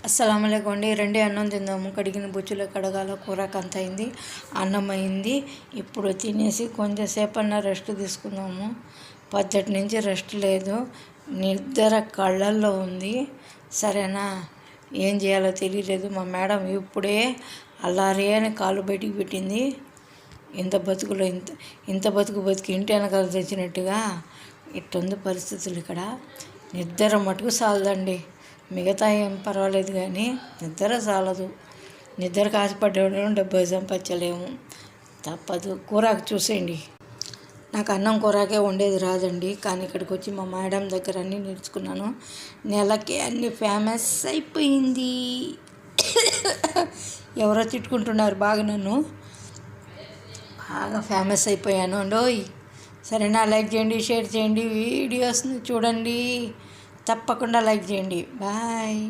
అస్సలాముఅలైకుం అండి. రండి అన్నం తిందాము. కడిగిన బుచ్చులు కడగాల, కూరకు అంత అయింది, అన్నం అయింది. ఇప్పుడు తినేసి కొంచెంసేపన్నా రెస్ట్ తీసుకుందాము. పొద్దుటి నుంచి రెస్ట్ లేదు, నిద్ర కళ్ళల్లో ఉంది. సరేనా, ఏం చేయాలో తెలియలేదు. మా మేడం ఇప్పుడే అల్లారే అని కాళ్ళు బయటికి పెట్టింది. ఇంత బతుకులో ఇంత బతికి ఇంటి వెనకాల తెచ్చినట్టుగా ఇట్టుంది పరిస్థితులు ఇక్కడ. నిద్ర మటుకు చాలదండి, మిగతా ఏం పర్వాలేదు కానీ నిద్ర చాలదు. నిద్రకు ఆశపడ్డాడు డబ్బు సంపాదించలేము, తప్పదు. కూరాకు చూసేయండి. నాకు అన్నం కూరాకే వండేది రాదండి, కానీ ఇక్కడికి వచ్చి మా మేడం దగ్గర అన్నీ నేర్చుకున్నాను. నెలకి అన్నీ ఫేమస్ అయిపోయింది. ఎవరో తిట్టుకుంటున్నారు బాగా, నన్ను బాగా ఫేమస్ అయిపోయాను అండోయ్. సరేనా, లైక్ చేయండి, షేర్ చేయండి, వీడియోస్ని చూడండి, తప్పకుండా లైక్ చేయండి. బాయ్.